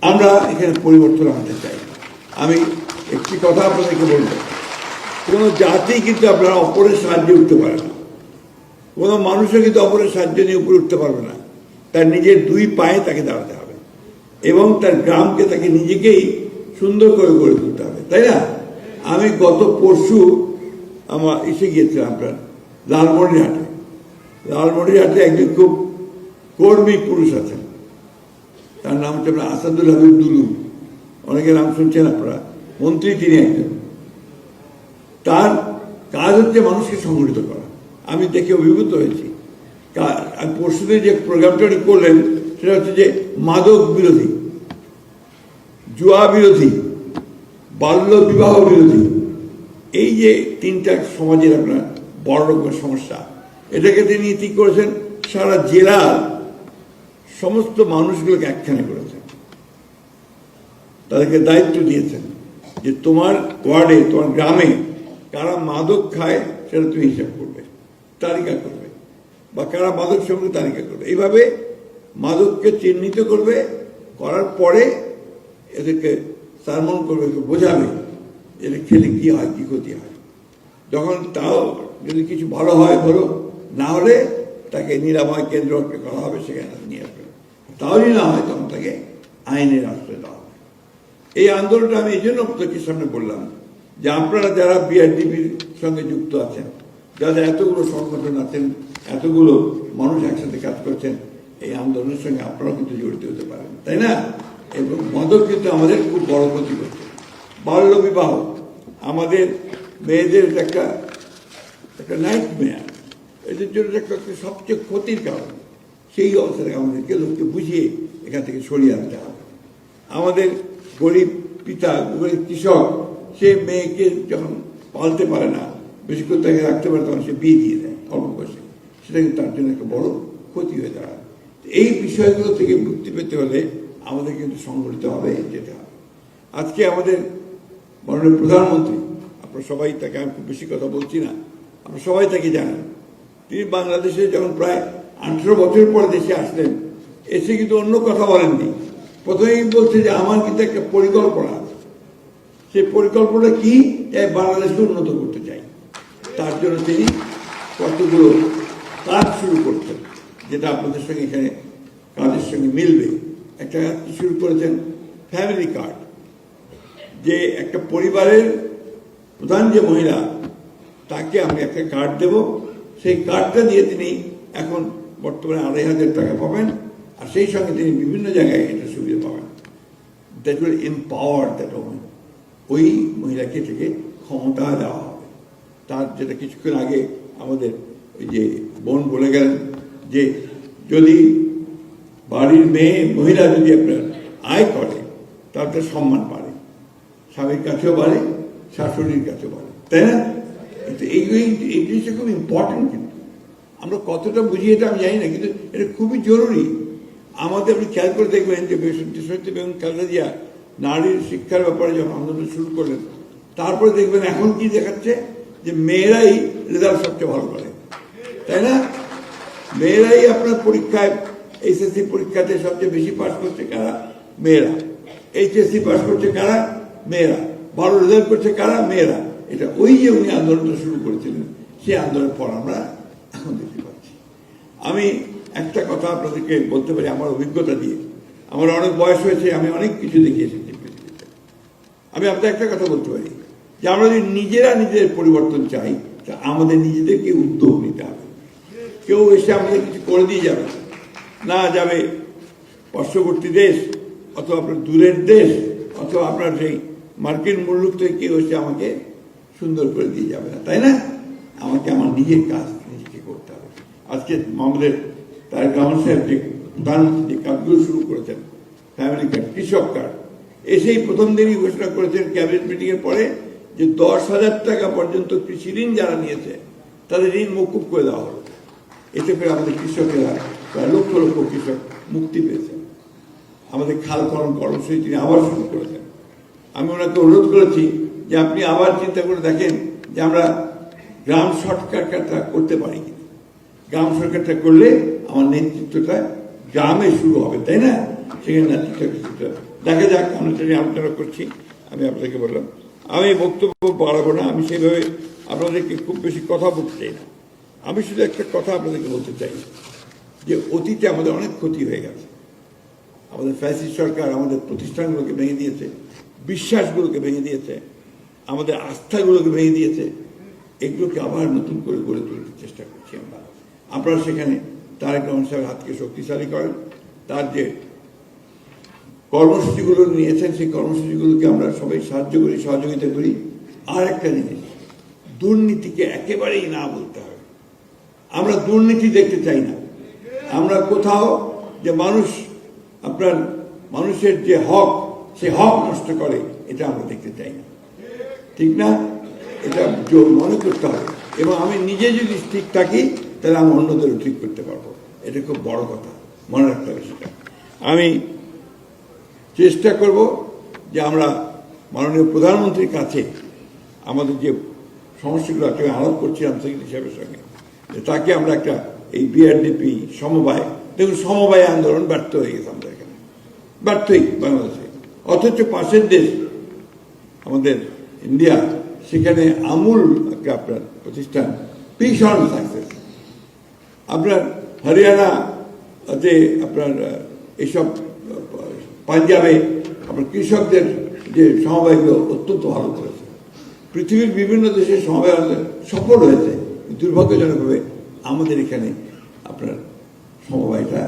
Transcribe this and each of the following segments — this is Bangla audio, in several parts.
আমরা এখানে পরিবর্তন আনতে চাই। আমি একটি কথা আপনাদেরকে বলবো, কোনো জাতি কিন্তু আপনারা অপরের সাহায্যে উঠতে পারে না, কোনো মানুষও কিন্তু অপরের সাহায্য নিয়ে উপরে উঠতে পারবে না। তার নিজের দুই পায়ে তাকে দাঁড়াতে হবে এবং তার গ্রামকে তাকে নিজেকেই সুন্দর করে গড়ে তুলতে হবে, তাই না? আমি গত পরশু আমার এসে গিয়েছিলাম আপনার লালমনিরহাটে। লালমনিরহাটে একজন খুব কর্মী পুরুষ আছেন, তার নাম হচ্ছে আপনার আসাদুল হাবিব দুলু, অনেকের নাম শুনছেন আপনারা, মন্ত্রী তিনি একজন। তার কাজ হচ্ছে মানুষকে সংগঠিত করা। আমি দেখে অভিভূত হয়েছি। পরশুদিন যে প্রোগ্রামটা উনি করলেন সেটা হচ্ছে যে মাদক বিরোধী, জুয়া বিরোধী, বাল্য বিবাহ বিরোধী, এই যে তিনটা সমাজের আপনার বড় রকমের সমস্যা, এটাকে তিনি ঠিক করেছেন সারা জেলার সমস্ত মানুষগুলোকে একখানে করেছেন, তাদেরকে দায়িত্ব দিয়েছেন যে তোমার ওয়ার্ডে, তোমার গ্রামে কারা মাদক খায় সেটা তুমি হিসাব করবে, তালিকা করবে, বা কারা মাদক সম্পর্কে তালিকা করবে। এইভাবে মাদককে চিহ্নিত করবে, করার পরে এদেরকে সারমন করবে, বোঝাবে এটা খেলে কি হয়, কি ক্ষতি হয়। যখন তাও যদি কিছু ভালো হয় ভালো, না হলে তাকে নিরাময় কেন্দ্র করা হবে, সেখানে নিয়ে আসবে। তাহলেই না হয় তখন তাকে আইনের আশ্রয় দেওয়া হবে। এই আন্দোলনটা আমি এই জন্য আপনাদের সামনে বললাম যে আপনারা যারা বিআরডিপির সঙ্গে যুক্ত আছেন, যাদের এতগুলো সংগঠন আছেন, এতগুলো মানুষ একসাথে কাজ করছেন, এই আন্দোলনের সঙ্গে আপনারাও কিন্তু জড়িত হতে পারেন, তাই না? এবং মাদক কিন্তু আমাদের খুব বড় ক্ষতি করছে। বাল্য বিবাহ আমাদের মেয়েদের একটা নাইট মেয়ার, এদের জন্য একটা সবচেয়ে ক্ষতির কারণ। সেই অবস্থায় আমাদেরকে লোককে বুঝিয়ে এখান থেকে সরিয়ে আনতে হবে। আমাদের গরিব পিতা, গরিব কৃষক, সে মেয়েকে যখন পালতে পারে না, বেশি করে তাকে রাখতে পারে, তখন সে বিয়ে দিয়ে দেয় অল্প বয়সে, সেটা কিন্তু তার জন্য একটা বড় ক্ষতি হয়ে দাঁড়ায়। এই বিষয়গুলো থেকে মুক্তি পেতে হলে আমাদের কিন্তু সংগঠিত হবে, যেতে হবে। আজকে আমাদের মাননীয় প্রধানমন্ত্রী, আপনারা সবাই তাকে, আমি খুব বেশি কথা বলছি না, আপনারা সবাই তাকে জানেন, তিনি বাংলাদেশে যখন প্রায় 18 বছর পরে দেশে আসলেন, এসে কিন্তু অন্য কথা বলেননি। প্রথমেই বলছে যে আমার কিন্তু একটা পরিকল্পনা আছে, সেই পরিকল্পনা কি, বাংলাদেশকে উন্নত করতে চাই। তার জন্য তিনি কতগুলো কাজ শুরু করছেন, যেটা আপনাদের সঙ্গে এখানে কাজের সঙ্গে মিলবে। একটা শুরু করেছেন ফ্যামিলি কার্ড, যে একটা পরিবারের প্রধান যে মহিলা, তাকে আমি একটা কার্ড দেব, সেই কার্ডটা দিয়ে তিনি এখন বর্তমানে 2,500 টাকা পাবেন, আর সেই সঙ্গে তিনি বিভিন্ন জায়গায় এটা সুবিধা পাবেন। That will empower that women, ওই মহিলাকে থেকে ক্ষমতা দেওয়া হবে। তার যেটা কিছুক্ষণ আগে আমাদের ওই যে বোন বলে গেলেন, যে যদি বাড়ির মহিলা যদি আপনার আয় করে, তার তার সম্মান বাড়ে, স্বামীর কাছেও বাড়ে, শাশুড়ির কাছেও বাড়ে, তাই না? কিন্তু এই জিনিসটা খুব ইম্পর্টেন্ট। কিন্তু আমরা কতটা বুঝি এটা আমি জানি না, কিন্তু এটা খুবই জরুরি আমাদের। আপনি খেয়াল করে দেখবেন যে দেশনেত্রী বেগম খালেদা জিয়া নারীর শিক্ষার ব্যাপারে যখন আন্দোলন শুরু করলেন, তারপরে দেখবেন এখন কি দেখাচ্ছে যে মেয়েরাই রেজাল্ট সবচেয়ে ভালো করে, তাই না? মেয়েরাই আপনার পরীক্ষায়, এইচএসসি পরীক্ষাতে সবচেয়ে বেশি পাস করছে কারা? মেয়েরা। এইচএসসি পাস করছে কারা? মেয়েরা। ভালো রেজাল্ট করছে কারা? মেয়েরা। এটা ওই যে উনি আন্দোলনটা শুরু করেছিলেন, সেই আন্দোলনের পর আমরা এখন দেখতে পাচ্ছি। আমি একটা কথা আপনাদেরকে বলতে পারি আমার অভিজ্ঞতা দিয়ে। আমার অনেক বয়স হয়েছে, আমি অনেক কিছু দেখিয়েছি পৃথিবীতে। আমি আপনাদের একটা কথা বলতে পারি যে আমরা যদি নিজেরা নিজেদের পরিবর্তন চাই, তা আমাদের নিজেদেরকে উদ্যোগ নিতে হবে। কেউ এসে আমাদের কিছু করে দিয়ে যাবে না, যাবে পার্শ্ববর্তী দেশ অথবা আপনার দূরের দেশ অথবা আপনার সেই মার্কিন মুলুক থেকে কেউ এসে আমাকে সুন্দর করে দিয়ে যাবে না, তাই না? আমাকে আমার নিজের কাজ নিজেকে করতে হবে। আজকে আমাদের তারেক রহমান সাহেব যে প্রধানমন্ত্রী যে কাজগুলো শুরু করেছেন, ফ্যামিলি কার্ড, কৃষক কার্ড, এসেই প্রথম দিনই ঘোষণা করেছেন ক্যাবিনেট মিটিংয়ের পরে যে 10,000 টাকা পর্যন্ত কৃষি ঋণ যারা নিয়েছে তাদের ঋণ মকুব করে দেওয়া হলো। এতে করে আমাদের কৃষকেরা প্রায় লক্ষ লক্ষ কৃষক মুক্তি পেয়েছেন। আমাদের খাল খনন কর্মসূচি তিনি আবার শুরু করেছেন। আমি ওনাকে অনুরোধ করেছি যে আপনি আবার চিন্তা করে দেখেন যে আমরা গ্রাম সরকারটা করতে পারি কিনা। গ্রাম সরকারটা করলে আমার নেতৃত্বটা গ্রামে শুরু হবে, তাই না? সেখানে দেখা যাক, আমরা সেটা আলোচনা করছি। আমি আপনাদেরকে বললাম আমি বক্তব্য বাড়াবো না, আমি সেইভাবে আপনাদেরকে খুব বেশি কথা বলতে চাই না। আমি শুধু একটা কথা আপনাদেরকে বলতে চাই যে অতীতে আমাদের অনেক ক্ষতি হয়ে গেছে। আমাদের ফ্যাসিস্ট সরকার আমাদের প্রতিষ্ঠানগুলোকে ভেঙে দিয়েছে, বিশ্বাসগুলোকে ভেঙে দিয়েছে, আমাদের আস্থাগুলোকে ভেঙে দিয়েছে। এগুলোকে আবার নতুন করে গড়ে তুলতে চেষ্টা করছি আমরা। আপনারা সেখানে তারেক রহমান সাহেবের হাতকে শক্তিশালী করেন। তার যে কর্মসূচিগুলো নিয়েছেন সেই কর্মসূচিগুলোকে আমরা সবাই সাহায্য করি, সহযোগিতা করি। আর একটা জিনিস, দুর্নীতিকে একেবারেই না বলতে হবে। আমরা দুর্নীতি দেখতে চাই না। আমরা কোথাও যে মানুষের যে হক, সে হক নষ্ট করে, এটা আমরা দেখতে চাই না। ঠিক না? এটা মনে করতে হবে। এবং আমি নিজে যদি ঠিক থাকি তাহলে আমি অন্যদেরও ঠিক করতে পারবো। এটা খুব বড় কথা, মনে রাখতে হবে সেটা। আমি চেষ্টা করব যে আমরা মাননীয় প্রধানমন্ত্রীর কাছে আমাদের যে সমস্যাগুলো আছে আলাপ করছিলাম সেক্রেটারি সাহেবের সঙ্গে, তাকে আমরা একটা এই বিআরডিপি সমবায়, দেখুন সমবায় আন্দোলন ব্যর্থ হয়ে গেছে আমাদের এখানে, ব্যর্থই বাংলাদেশে। অথচ পাশের দেশ আমাদের ইন্ডিয়া, সেখানে আমূল একটা আপনার প্রতিষ্ঠান ভীষণ সাকসেস। আপনার হরিয়ানাতে আপনার এইসব পাঞ্জাবে আপনার কৃষকদের যে সমবায়গুলো অত্যন্ত ভালো করেছে। পৃথিবীর বিভিন্ন দেশের সমবায় সফল হয়েছে। দুর্ভাগ্যজনকভাবে আমাদের এখানে আপনার সমবায়টা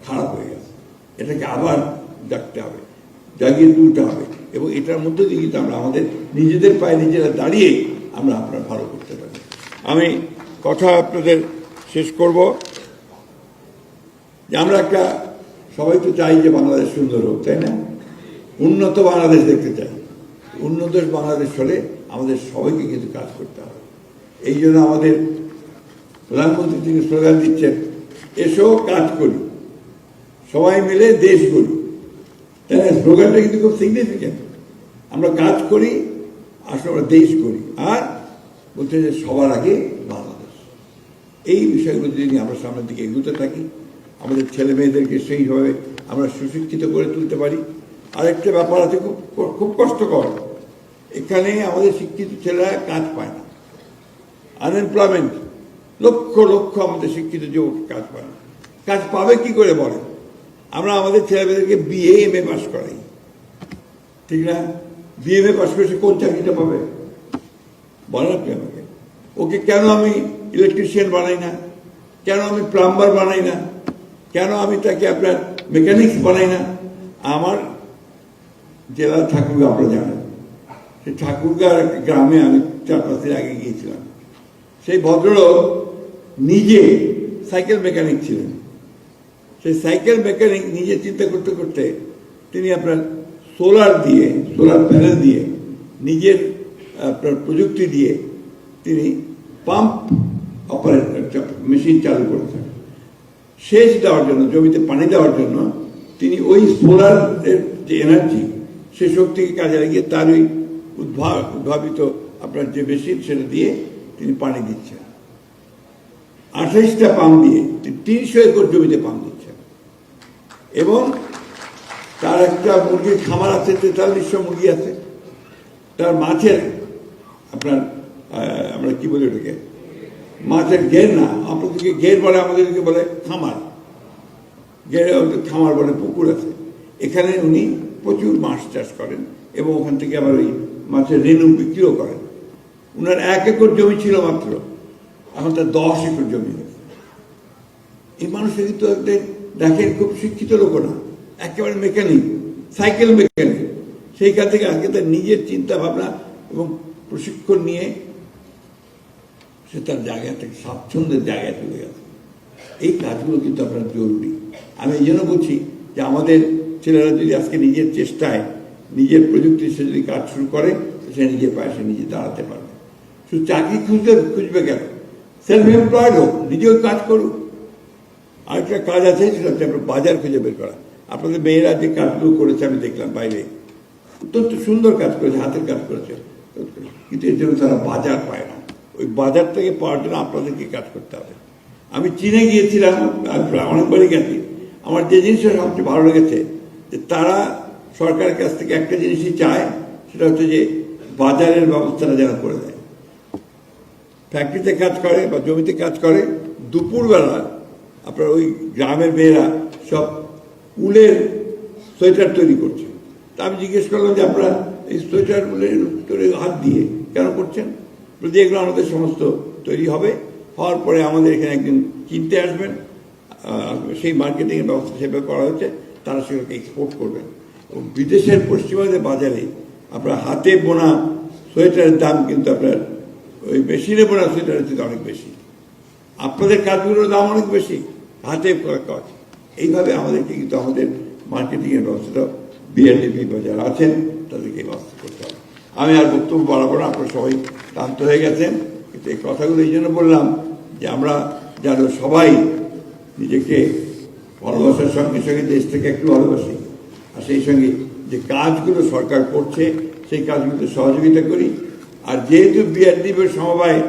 খারাপ হয়ে গেছে। এটাকে আবার জাগতে হবে, জাগিয়ে তুলতে হবে। এবং এটার মধ্যে দিয়ে কিন্তু আমরা আমাদের নিজেদের পায়ে নিজেরা দাঁড়িয়ে আমরা আপনার ভালো করতে পারি। আমি কথা আপনাদের শেষ করব যে আমরা একটা সবাই তো চাই যে বাংলাদেশ সুন্দর হোক, তাই না? উন্নত বাংলাদেশ দেখতে চাই। উন্নত বাংলাদেশ হলে আমাদের সবাইকে কিন্তু কাজ করতে হবে। এই জন্য আমাদের প্রধানমন্ত্রী তিনি স্লোগান দিচ্ছেন, এসো কাজ করি, সবাই মিলে দেশ গড়ি। তাই না? স্লোগানটা কিন্তু খুব সিগনিফিক্যান্ট। আমরা কাজ করি, আসলে আমরা দেশ করি। আর বলতে যে সবার আগে বাংলাদেশ। এই বিষয়গুলো যদি আমরা সামনের দিকে এগোতে থাকি, আমাদের ছেলে মেয়েদেরকে সেইভাবে আমরা সুশিক্ষিত করে তুলতে পারি। আরেকটা ব্যাপার আছে, খুব কষ্টকর, এখানে আমাদের শিক্ষিত ছেলেরা কাজ পায় না। আনএমপ্লয়মেন্ট, লক্ষ লক্ষ আমাদের শিক্ষিত যুবক কাজ পায় না। কাজ পাবে কি করে বলে? আমরা আমাদের ছেলেমেয়েদেরকে বিএ এমএ পাস করাই, ঠিক না? বিএ এমএ পাস করে সে কোন চাকরিটা পাবে বলেন আপনি আমাকে? ওকে কেন আমি ইলেকট্রিশিয়ান বানাই না? কেন আমি প্লাম্বার বানাই না? কেন আমি তাকে আপনার মেকানিক্স বানাই না? আমার জেলা ঠাকুরগা, আপনারা জানেন, সেই ঠাকুরগার গ্রামে আমি 4-5 দিন আগে গিয়েছিলাম। সেই ভদ্রলোক নিজে সাইকেল মেকানিক ছিলেন। সেই সাইকেল মেকানিক নিজে চিন্তা করতে করতে তিনি আপনার সোলার প্যানেল দিয়ে, নিজের আপনার প্রযুক্তি দিয়ে তিনি পাম্প অপারেটর মেশিন চালু করেছেন। সেচ দেওয়ার জন্য, জমিতে পানি দেওয়ার জন্য তিনি ওই সোলারের যে এনার্জি, সে শক্তিকে কাজে লাগিয়ে তার ওই উদ্ভাবিত আপনার যে মেশিন, সেটা দিয়ে তিনি পানি দিচ্ছেন। 28টা পাম্প দিয়ে 300 একর জমিতে পাম্প দিচ্ছেন। এবং তার একটা মুরগির খামার আছে, 4300 মুরগি আছে। তার মাছের আপনার আমরা কি বলি ওটাকে, মাছের ঘের না, আপনাদেরকে ঘের বলে, আমাদেরকে বলে খামার। খামার বলে পুকুর আছে। এখানে উনি প্রচুর মাছ চাষ করেন এবং ওখান থেকে আবার ওই মাছের রেণু বিক্রিও করেন। উনার 1 একর জমি ছিল মাত্র, এখন তার 10 একর জমি হয়েছে। এই মানুষের কিন্তু দেখেন খুব শিক্ষিত লোক না, একেবারে মেকানিক, সাইকেল মেকানিক। সেইখান থেকে আজকে তার নিজের চিন্তা ভাবনা এবং প্রশিক্ষণ নিয়ে সে তার জায়গা থেকে স্বাচ্ছন্দ্যের জায়গায় চলে গেছে। এই কাজগুলো কিন্তু আপনার জরুরি। আমি এই জন্য বলছি যে আমাদের ছেলেরা যদি আজকে নিজের চেষ্টায়, নিজের প্রযুক্তি সে যদি কাজ শুরু করে, সে নিজের পায়ে সে নিজে দাঁড়াতে পারবে। শুধু চাকরি খুঁজবে কেন? সেলফ এমপ্লয়েড হোক, নিজেও কাজ করুক। আরেকটা কাজ আছে, সেটা হচ্ছে আপনার বাজার খুঁজে বের করা। আপনাদের মেয়েরা যে কাজগুলো করেছে আমি দেখলাম বাইরে, অত্যন্ত সুন্দর কাজ করেছে, হাতের কাজ করেছে, কিন্তু এর জন্য তারা বাজার পায় না। ওই বাজার থেকে পাওয়ার জন্য আপনাদেরকে কাজ করতে হবে। আমি চীনে গিয়েছিলাম, অনেকবারই গেছি। আমার যে জিনিসটা সবচেয়ে ভালো লেগেছে, যে তারা সরকারের কাছ থেকে একটা জিনিসই চায়, সেটা হচ্ছে যে বাজারের ব্যবস্থাটা যেন করে দেয়। ফ্যাক্টরিতে কাজ করে বা জমিতে কাজ করে, দুপুরবেলা আপনার ওই গ্রামের মেয়েরা সব উলের সোয়েটার তৈরি করছে। তা আমি জিজ্ঞেস করলাম যে আপনারা এই সোয়েটার উলের তৈরি হাত দিয়ে কেন করছেন? যদি এগুলো আমাদের সমস্ত তৈরি হবে, হওয়ার পরে আমাদের এখানে একদিন কিনতে আসবেন, সেই মার্কেটিংয়ের ব্যবস্থা সেভাবে করা হচ্ছে, তারা সেগুলোকে এক্সপোর্ট করবেন। এবং বিদেশের পশ্চিমবঙ্গের বাজারে আপনার হাতে বোনা সোয়েটারের দাম কিন্তু আপনার ওই মেশিনে বোনা সোয়েটারের থেকে অনেক বেশি। আপনাদের কাজগুলোর দাম অনেক বেশি, হাতে কাজ। এইভাবে আমাদেরকে কিন্তু আমাদের মার্কেটিংয়ের ব্যবস্থাটা বিআরডিপি বা যারা আছেন তাদেরকে ব্যবস্থা করতে হবে। আমি আর বক্তব্য বাড়াবো না, আপনারা সবাই ক্লান্ত হয়ে গেছেন। কিন্তু এই কথাগুলো এই জন্য বললাম যে আমরা যেন সবাই নিজেকে ভালোবাসার সঙ্গে সঙ্গে দেশটাকে একটু ভালোবাসি, আর সেই সঙ্গে যে কাজগুলো সরকার করছে সেই কাজগুলোতে সহযোগিতা করি। আর যেহেতু বিআরডিপির সমবায়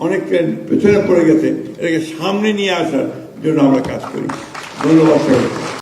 অনেকটা পেছনে পড়ে গেছে, এটাকে সামনে নিয়ে আসার জন্য আমরা কাজ করি। ধন্যবাদ সবাই।